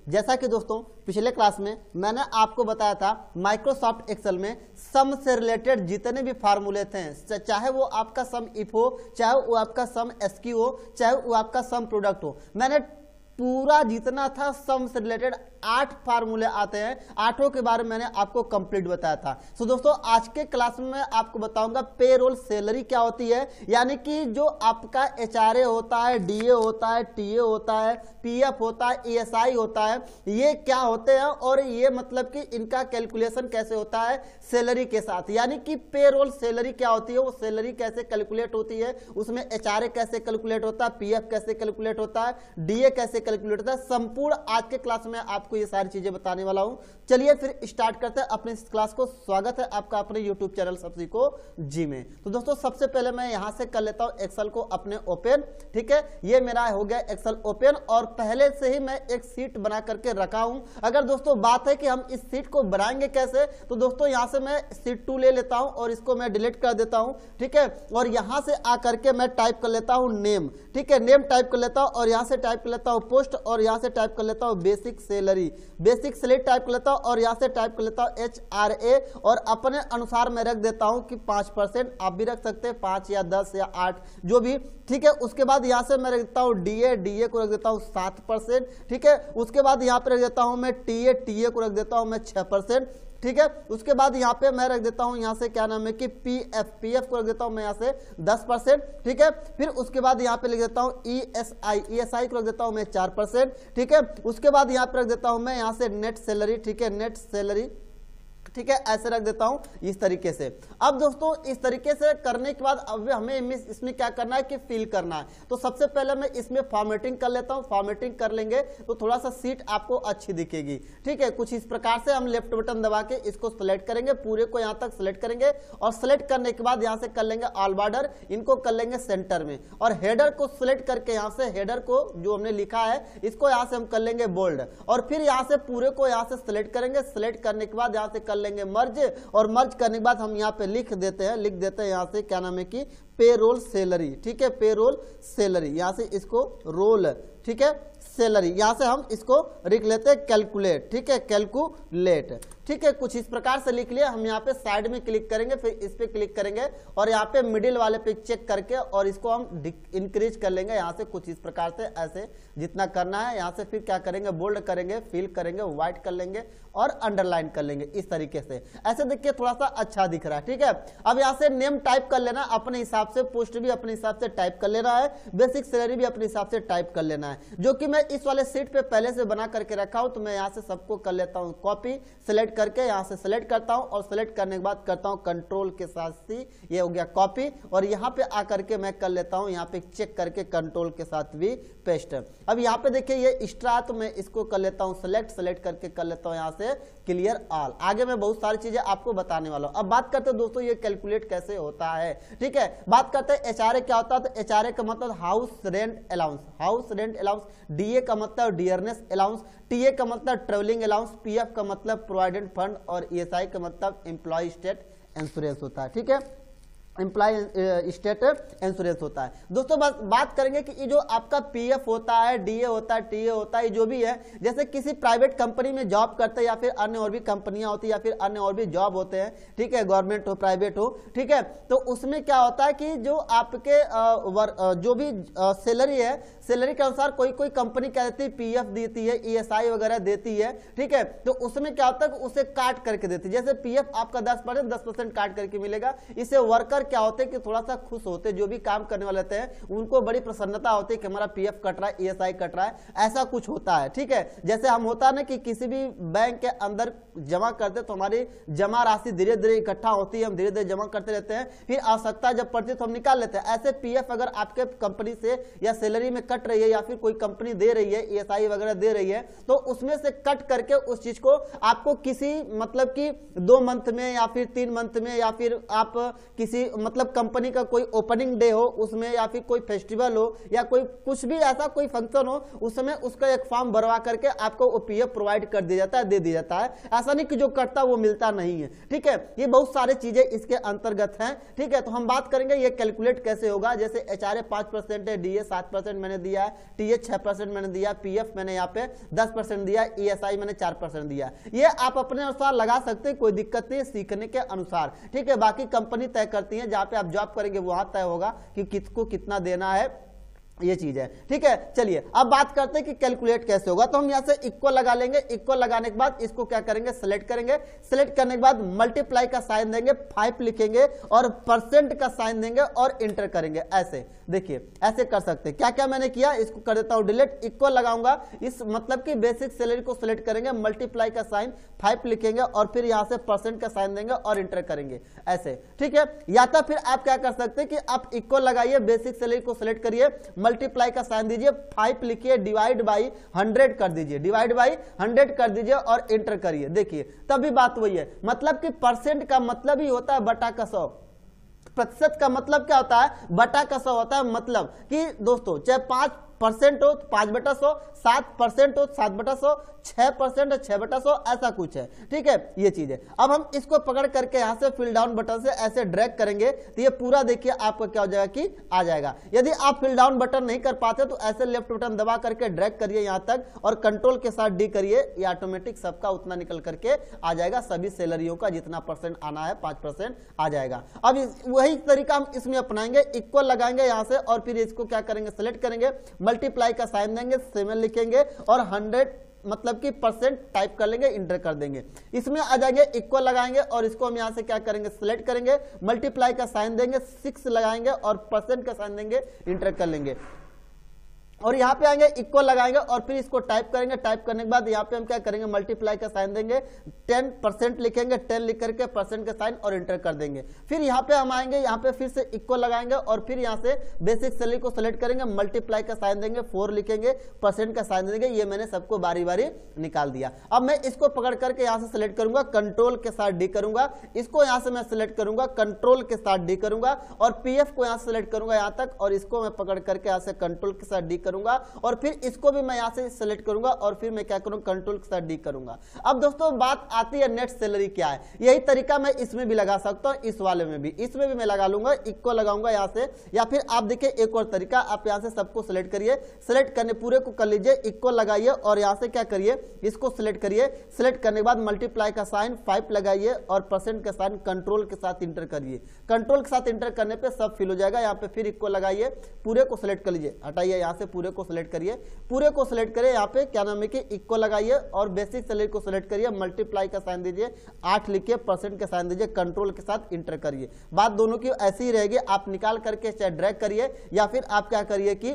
जैसा कि दोस्तों पिछले क्लास में मैंने आपको बताया था माइक्रोसॉफ्ट एक्सेल में सम से रिलेटेड जितने भी फार्मूले थे, चाहे वो आपका सम इफ हो, चाहे वो आपका सम एसक्यू हो, चाहे वो आपका सम प्रोडक्ट हो, मैंने पूरा जितना था सम से रिलेटेड 8 फार्मूले आते हैं, 8 के बारे में मैंने आपको कंप्लीट बताया था। सो दोस्तों आज के क्लास में मैं आपको बताऊंगा पेरोल सैलरी क्या होती है, यानी कि जो आपका एचआरए होता है, डीए होता है, टीए होता है, पीएफ होता है, ईएसआई होता है, ये क्या होते हैं और ये मतलब कि इनका कैलकुलेशन कैसे होता है सैलरी के साथ, यानी कि पेरोल सैलरी क्या होती है, वो सैलरी कैसे कैलकुलेट होती है, उसमें एचआरए कैसे कैलकुलेट होता है, पीएफ कैसे कैलकुलेट होता है, डीए कैसे कैलकुलेट होता है, संपूर्ण आज के क्लास में आपको ये सारी चीजें बताने वाला हूं। चलिए फिर स्टार्ट करते हैं अपने इस क्लास को। स्वागत है आपका अपने यूट्यूब चैनल सब्जी को जी में। तो दोस्तों सबसे पहले मैं यहां से कर लेता हूं एक्सेल को अपने ओपन। ठीक है, ये मेरा हो गया एक्सेल ओपन और पहले से ही मैं एक शीट बना करके रखा हूं। अगर दोस्तों बात है कि हम इस शीट को बनाएंगे कैसे, तो दोस्तों यहां से मैं शीट 2 ले लेता हूं और इसको मैं डिलीट कर देता हूं। ठीक है, और यहां से आकर के मैं टाइप कर लेता हूं नेम। ठीक है, नेम टाइप कर लेता हूं और यहां से टाइप कर लेता हूं पोस्ट और यहां से टाइप कर लेता हूं basic salary. Basic salary type कर लेता हूं और यहां से टाइप कर लेता हूं एचआरए और अपने अनुसार मैं रख देता हूं कि 5%, आप भी रख सकते हैं 5 या 10 या 8 जो भी। ठीक है, उसके बाद यहां से मैं रख देता हूं डीए को रख देता हूं 7%। ठीक है, उसके बाद यहां पे रख देता हूं मैं टीए को रख देता हूं मैं 6%। ठीक है, उसके बाद यहाँ पे मैं रख देता हूं यहां से क्या नाम है कि पीएफ को रख देता हूं मैं यहां से 10%। ठीक है, फिर उसके बाद यहाँ पे लिख देता हूं ईएसआई को रख देता हूं मैं 4%। ठीक है, उसके बाद यहाँ पे रख देता हूं मैं यहां से नेट सैलरी। ठीक है, नेट सैलरी। ठीक है, ऐसे रख देता हूं इस तरीके से। अब दोस्तों इस तरीके से करने के बाद अब हमें इसमें क्या करना है कि फिल करना है। तो सबसे पहले मैं इसमें फॉर्मेटिंग कर लेता हूं। फॉर्मेटिंग कर लेंगे तो थोड़ा सा सीट आपको अच्छी दिखेगी। ठीक है, कुछ इस प्रकार से हम लेफ्ट बटन दबा के इसको सिलेक्ट करेंगे, पूरे को यहां तक सिलेक्ट करेंगे और सिलेक्ट करने के बाद यहां से कर लेंगे ऑल बॉर्डर, इनको कर लेंगे सेंटर में और हेडर को सिलेक्ट करके यहां से हेडर को जो हमने लिखा है इसको यहां से हम कर लेंगे बोल्ड और फिर यहां से पूरे को यहां से सिलेक्ट करेंगे। सिलेक्ट करने के बाद यहां से कर लेंगे मर्ज और मर्ज करने के बाद हम यहां पे लिख देते हैं यहां से क्या नाम है कि पेरोल सैलरी। ठीक है, पेरोल सैलरी, यहां से इसको रोल, ठीक है, सैलरी, यहां से हम इसको लिख लेते हैं कैलकुलेट। ठीक है, कैलकुलेट। ठीक है, कुछ इस प्रकार से लिख लिया। हम यहाँ पे साइड में क्लिक करेंगे, फिर इस पे क्लिक करेंगे और यहाँ पे मिडिल वाले पे चेक करके और इसको हम इंक्रीज कर लेंगे यहाँ से कुछ इस प्रकार से, ऐसे जितना करना है। यहाँ से फिर क्या करेंगे, बोल्ड करेंगे, फिल करेंगे, व्हाइट कर लेंगे और अंडरलाइन कर लेंगे इस तरीके से। ऐसे देखिए थोड़ा सा अच्छा दिख रहा है। ठीक है, अब यहाँ से नेम टाइप कर लेना अपने हिसाब से, पोस्ट भी अपने हिसाब से टाइप कर लेना है, बेसिक सैलरी भी अपने हिसाब से टाइप कर लेना है, जो कि मैं इस वाले सीट पे पहले से बना करके रखा हूं। तो मैं यहाँ से सबको कर लेता हूँ कॉपी, सिलेक्ट करके यहां से सिलेक्ट करता हूं और सिलेक्ट करने के बाद करता हूं कंट्रोल के साथ सी, ये हो गया कॉपी और यहां पे आकर के मैं कर लेता हूं यहां पे चेक करके कंट्रोल के साथ भी पेस्ट। अब यहां पे देखिए ये एक्स्ट्रा, तो मैं इसको कर लेता हूं सिलेक्ट करके कर लेता हूं यहां से क्लियर ऑल। आगे मैं बहुत सारी चीजें आपको बताने वाला हूं। अब बात करते हैं दोस्तों ये कैलकुलेट कैसे होता है। ठीक है, बात करते हैं एचआरए क्या होता है। तो एचआरए का मतलब house rent allowance, house rent allowance, DA का मतलब डियरनेस अलाउंस, टीए का मतलब ट्रेवलिंग अलाउंस, पीएफ का मतलब प्रोविडेंट फंड और ईएसआई का मतलब एम्प्लॉय स्टेट इंश्योरेंस होता है। ठीक है, एम्प्लॉय स्टेट इंश्योरेंस होता है। दोस्तों बात करेंगे कि ये जो आपका पीएफ होता है, डीए होता है, टीए होता है, जो भी है, जैसे किसी प्राइवेट कंपनी में जॉब करते हैं या फिर अन्य और भी कंपनियां होती है या फिर अन्य और भी जॉब होते हैं। ठीक है, गवर्नमेंट हो प्राइवेट हो। ठीक है, तो उसमें क्या होता है कि जो आपके जो भी सैलरी है, सैलरी के अनुसार कोई कोई कंपनी क्या देती है, पीएफ देती है, ईएसआई वगैरह देती है। ठीक है, तो उसमें क्या होता है उसे काट करके देती है। जैसे पीएफ आपका 10% काट करके मिलेगा। इसे वर्कर क्या होते हैं कि थोड़ा सा खुश होते हैं, जो भी काम करने वाले होते हैं उनको बड़ी प्रसन्नता होती है कि हमारा पीएफ कट रहा है, ईएसआई कट रहा है, ऐसा कुछ होता है। ठीक है, जैसे हम होता है ना कि किसी भी बैंक के अंदर जमा करते तो हमारी जमा राशि धीरे धीरे इकट्ठा होती है, हम धीरे धीरे जमा करते रहते हैं, फिर आवश्यकता जब पड़ती है तो हम निकाल लेते हैं। ऐसे पीएफ अगर आपके कंपनी से या सैलरी में कट रही है या फिर कोई कंपनी दे रही है, ईएसआई वगैरह दे रही है, तो उसमें से कट करके उस चीज को आपको किसी मतलब कि 2 मंथ में या फिर 3 मंथ में या फिर आप किसी मतलब कंपनी का कोई ओपनिंग डे हो उसमें या फिर कोई फेस्टिवल हो या कोई कुछ भी ऐसा कोई फंक्शन हो, उस समय उसका एक फॉर्म भरवा करके आपको ओपीएफ प्रोवाइड कर दिया जाता है, दे दिया जाता है। ऐसा नहीं कि जो कटता वो मिलता नहीं है। ठीक है, ये बहुत सारी चीजें इसके अंतर्गत हैं। ठीक है, तो हम बात करेंगे ये कैलकुलेट कैसे होगा। जैसे एचआरए 5% है, डीए 7% मैंने दिया है, टीए 6% मैंने दिया, पीएफ मैंने यहाँ पे 10% दिया, ईएसआई मैंने 4% दिया। ये आप अपने अनुसार लगा सकते हैं, कोई दिक्कत नहीं है, सीखने के अनुसार, ठीक है। बाकी कंपनी तय करती है, जहां पे आप जॉब करेंगे वहां तय होगा कि किसको कितना देना है, ये चीज है, ठीक है। चलिए अब बात करते हैं कि कैलकुलेट कैसे होगा। तो हम यहां से इक्वल लगा लेंगे, इक्वल लगाने के बाद इसको क्या करेंगे, सिलेक्ट करेंगे, सिलेक्ट करने के बाद मल्टीप्लाई का साइन देंगे, 5 लिखेंगे और परसेंट का साइन देंगे और इंटर करेंगे। ऐसे देखिए, ऐसे कर सकते हैं। क्या क्या मैंने किया, इसको कर देता हूं डिलीट, इक्वल लगाऊंगा, इस मतलब कि बेसिक सैलरी को सिलेक्ट करेंगे, मल्टीप्लाई का साइन 5 लिखेंगे और फिर यहां से परसेंट का साइन देंगे और इंटर करेंगे, ऐसे, ठीक है। या तो फिर आप क्या कर सकते हैं कि आप इक्वल लगाइए, बेसिक सैलरी को सिलेक्ट करिए, मल्टीप्लाई का साइन दीजिए, 5 लिखिए, डिवाइड बाई 100 कर दीजिए, डिवाइड बाई 100 कर दीजिए और इंटर करिए। देखिए तभी बात वही है, मतलब कि परसेंट का मतलब ही होता है बटा का 100, प्रतिशत का मतलब क्या होता है, बटा का 100 होता है। मतलब कि दोस्तों चाहे 5% हो तो 5/100, 7% हो 7/100, 6% है 6/100, ऐसा कुछ है, ठीक है, ये चीज है। अब हम इसको पकड़ करके यहां से फिल डाउन बटन से ऐसे ड्रैग करेंगे तो ये पूरा देखिए आपको क्या हो जाएगा कि आ जाएगा। यदि आप फिल डाउन बटन नहीं कर पाते तो ऐसे लेफ्ट बटन दबा करके ड्रैग करिए यहां तक और कंट्रोल के साथ डी करिए, ये ऑटोमेटिक सबका उतना निकल करके आ जाएगा, सभी सैलरियों का जितना परसेंट आना है 5% आ जाएगा। अब वही तरीका हम इसमें अपनाएंगे, इक्वल लगाएंगे यहां से और फिर इसको क्या करेंगे, सिलेक्ट करेंगे, मल्टीप्लाई का साइन देंगे, 7 लिखेंगे और 100 मतलब कि परसेंट टाइप कर लेंगे, इंटर कर देंगे, इसमें आ जाएंगे, इक्वल लगाएंगे और इसको हम यहां से क्या करेंगे, सिलेक्ट करेंगे, मल्टीप्लाई का साइन देंगे, 6 लगाएंगे और परसेंट का साइन देंगे, इंटर कर लेंगे और यहां पे आएंगे, इक्वल लगाएंगे और फिर इसको टाइप करेंगे। टाइप करने के बाद यहां पे हम क्या करेंगे, मल्टीप्लाई का साइन देंगे, 10% लिखेंगे, 10 लिख करके परसेंट का साइन और इंटर कर देंगे। फिर यहां पे हम आएंगे, यहां पे फिर से इक्वल लगाएंगे और फिर यहां से बेसिक सैलरी को सिलेक्ट करेंगे, मल्टीप्लाई का साइन देंगे, 4 लिखेंगे, परसेंट का साइन देंगे। ये मैंने सबको बारी बारी निकाल दिया। अब मैं इसको पकड़ करके यहां से सिलेक्ट करूंगा, कंट्रोल के साथ डी करूंगा, इसको यहां से मैं सिलेक्ट करूंगा, कंट्रोल के साथ डी करूंगा और पीएफ को यहां से सिलेक्ट करूंगा यहां तक और इसको मैं पकड़ करके यहां से कंट्रोल के साथ डी करूंगा और फिर इसको भी मैं यहां से सिलेक्ट करूंगा और फिर मैं क्या करूंगा, कंट्रोल के साथ डी करूंगा। अब दोस्तों बात आती है नेट सैलरी क्या है, यही तरीका मैं इसमें भी लगा सकता हूं, इस वाले में भी, इसमें भी मैं लगा लूंगा, इक्वल लगाऊंगा यहां से, या फिर आप देखिए एक और तरीका, आप यहां से सबको सिलेक्ट करिए, सिलेक्ट करने पूरे को कर लीजिए, इक्वल लगाइए और यहां से क्या करिए, इसको सिलेक्ट करिए, सिलेक्ट करने के बाद मल्टीप्लाई का साइन 5 लगाइए और परसेंट का साइन कंट्रोल के साथ इंटर करिए। कंट्रोल के साथ इंटर करने पे सब फिल हो जाएगा। यहां पे फिर इक्वल लगाइए, पूरे को सिलेक्ट कर लीजिए, हटाइए यहां से, पूरे को सिलेक्ट करिए, पूरे को सिलेक्ट करिए, यहाँ पे क्या नाम है कि इक्वल लगाइए और बेसिक सैलरी को सिलेक्ट करिए, मल्टीप्लाई का साइन दीजिए, 8 लिखिए, परसेंट का साइन दीजिए, कंट्रोल के साथ इंटर करिए। बात दोनों की ऐसी ही रहेगी, आप निकाल करके चाहे ड्रैग करिए या फिर आप क्या करिए कि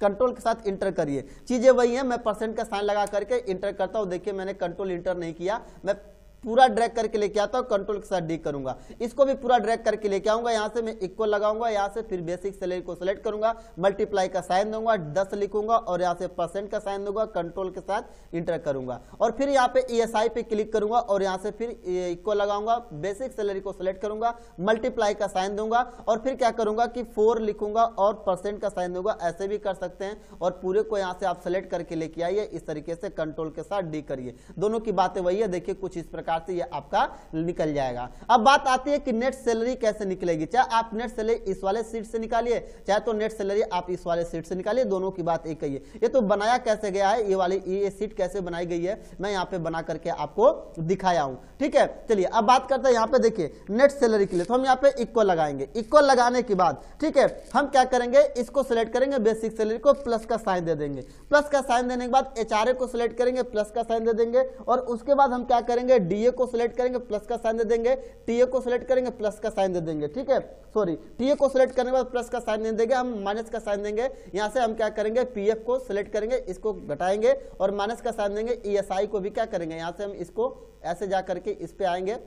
कंट्रोल के साथ इंटर करिए, चीजें वही है। मैं परसेंट का साइन लगा करके इंटर करता हूं, देखिए मैंने कंट्रोल इंटर नहीं किया, मैं पूरा ड्रैग करके लेके आता हूं, कंट्रोल के साथ डी करूंगा, इसको भी पूरा ड्रैग करके लेके आऊंगा, यहां से मैं इक्वल लगाऊंगा, यहां से फिर बेसिक सैलरी को सिलेक्ट करूंगा, मल्टीप्लाई का साइन दूंगा, 10 लिखूंगा और यहां से परसेंट का साइन दूंगा, कंट्रोल के साथ इंटर करूंगा और फिर यहां पे ईएसआई पे क्लिक करूंगा और यहां से फिर इक्वल लगाऊंगा, बेसिक सैलरी को सिलेक्ट करूंगा, मल्टीप्लाई का साइन दूंगा और फिर क्या करूंगा कि 4 लिखूंगा और परसेंट का साइन दूंगा। ऐसे भी कर सकते हैं और पूरे को यहां से आप सिलेक्ट करके लेके आइए, इस तरीके से कंट्रोल के साथ डी करिए। दोनों की बातें वही है, देखिए कुछ इस प्रकार से ये आपका निकल जाएगा। अब बात आती है कि नेट सैलरी कैसे निकलेगी, चाहे आप नेट सैलरी इस वाले सीट से निकालिए, चाहे तो नेट सैलरी आप इस वाले सीट से निकालिए, दोनों की बात एक ही है। ये तो बनाया कैसे गया है, ये वाली ये सीट कैसे बनाई गई है, मैं यहाँ पे बना करके आपको दिखाया हूं, ठीक है। चलिए अब बात करते हैं यहाँ पे, देखिए नेट सैलरी के लिए तो हम यहाँ पे इक्वल लगाएंगे, इक्वल लगाने के बाद ठीक है हम क्या करेंगे, इसको सिलेक्ट करेंगे, बेसिक सैलरी को प्लस का साइन दे देंगे, प्लस का साइन देने के बाद एचआरए को सिलेक्ट करेंगे, प्लस का साइन दे देंगे और उसके बाद हम क्या करेंगे, डीए को सिलेक्ट करेंगे, प्लस का साइन दे देंगे, टीए को सिलेक्ट करेंगे, प्लस का साइन दे देंगे, ठीक है। सॉरी, टीए को सिलेक्ट करने के बाद प्लस का साइन दे देंगे, हम माइनस का साइन देंगे, यहां से हम क्या करेंगे, पीएफ को सिलेक्ट करेंगे, इसको घटाएंगे और माइनस का साइन देंगे, ईएसआई को भी क्या करेंगे, यहां से हम इसको ऐसे जा करके इस पे आएंगे,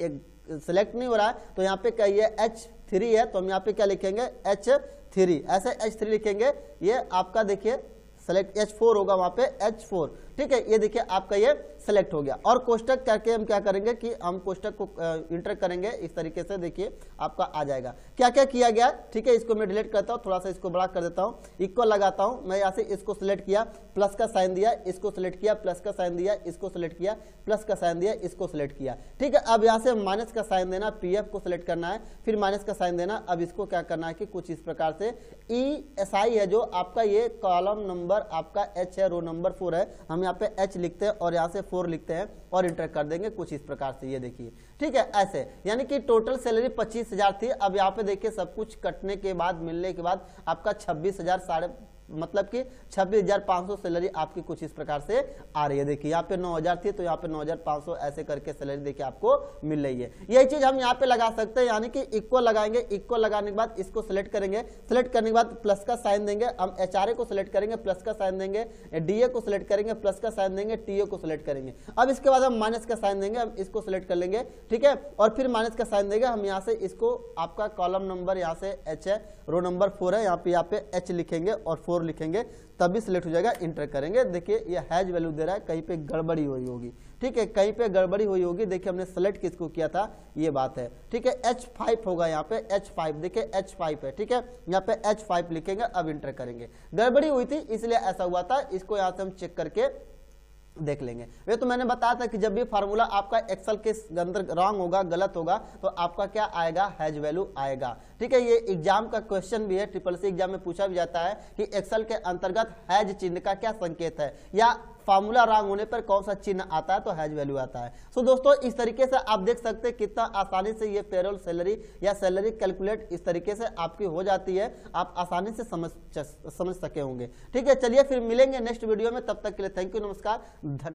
एक सिलेक्ट नहीं हो रहा है तो यहाँ पे क्या ये H3 है तो हम यहाँ पे क्या लिखेंगे H3, ऐसे H3 लिखेंगे, ये आपका देखिए सेलेक्ट, H4 होगा वहां पे H4, ठीक है। ये देखिए आपका ये सेलेक्ट हो गया। और कोष्टक करके हम क्या करेंगे कि हम कोष्टक को इंटर करेंगे इस तरीके से, देखिए आपका आ जाएगा। क्या क्या किया गया, ठीक है। इसको मैं डिलीट करता हूँ, थोड़ा सा इसको बड़ा कर देता हूँ, इक्वल लगाता हूँ। मैं यहाँ से इसको सिलेक्ट किया, प्लस का साइन दिया, इसको सिलेक्ट किया, प्लस का साइन दिया, इसको सिलेक्ट किया, प्लस का साइन दिया, इसको सिलेक्ट किया, ठीक है। अब यहाँ से माइनस का साइन देना, पीएफ को सिलेक्ट करना है, फिर माइनस का साइन देना। अब इसको क्या करना है कि कुछ इस प्रकार से ESI है जो आपका ये कॉलम नंबर आपका H है, रो नंबर 4 है, हम यहाँ पे H लिखते हैं और यहाँ से 4 लिखते हैं और इंटर कर देंगे कुछ इस प्रकार से, ये देखिए, ठीक है। ऐसे यानी कि टोटल सैलरी 25,000 थी। अब यहाँ पे देखिए सब कुछ कटने के बाद, मिलने के बाद आपका 26,000 मतलब कि 26,500 सैलरी आपकी कुछ इस प्रकार से आ रही है। देखिए यहाँ पे 9,000 थी तो यहाँ पे 9,500 ऐसे करके सैलरी देखिए आपको मिल रही है। यही चीज हम यहाँ पे लगा सकते हैं, यानी कि इक्वल लगाएंगे, इक्वल लगाने के बाद इसको सिलेक्ट करेंगे, सिलेक्ट करने के बाद प्लस का साइन देंगे, हम HRA को सिलेक्ट करेंगे, प्लस का साइन देंगे, DA को सिलेक्ट करेंगे, प्लस का साइन देंगे, TA को सिलेक्ट करेंगे। अब इसके बाद हम माइनस का साइन देंगे, हम इसको सिलेक्ट कर लेंगे, ठीक है, और फिर माइनस का साइन देंगे। हम यहाँ से इसको आपका कॉलम नंबर यहाँ से H है, रो नंबर 4 है, यहाँ पे H लिखेंगे और 4 लिखेंगे, तभी सिलेक्ट हो जाएगा, इंटर करेंगे। देखिए ये हैज वैल्यू दे रहा है, कहीं पे गड़बड़ी हुई होगी, ठीक है, कहीं पे गड़बड़ी हुई होगी। देखिए हमने सेलेक्ट किसको किया था, ये बात है, ठीक है। H5 होगा यहाँ पे, H5 देखिए H5 है, ठीक है, यहाँ पे H5 लिखेंगे, अब इंटर करेंगे। गड़बड़ी हुई थी इसलिए ऐसा हुआ था, इसको यहाँ से हम चेक करके देख लेंगे। वे तो मैंने बताया था कि जब भी फार्मूला आपका एक्सेल के अंदर रॉन्ग होगा, गलत होगा, तो आपका क्या आएगा, हैज वैल्यू आएगा, ठीक है। ये एग्जाम का क्वेश्चन भी है, SSC एग्जाम में पूछा भी जाता है कि एक्सेल के अंतर्गत हैज चिन्ह का क्या संकेत है, या फार्मूला रॉन्ग होने पर कौन सा चिन्ह आता है, तो हैज वैल्यू आता है। सो दोस्तों इस तरीके से आप देख सकते हैं कितना आसानी से ये पेरोल सैलरी या सैलरी कैलकुलेट इस तरीके से आपकी हो जाती है, आप आसानी से समझ सके होंगे, ठीक है। चलिए फिर मिलेंगे नेक्स्ट वीडियो में, तब तक के लिए थैंक यू, नमस्कार, धन्यवाद।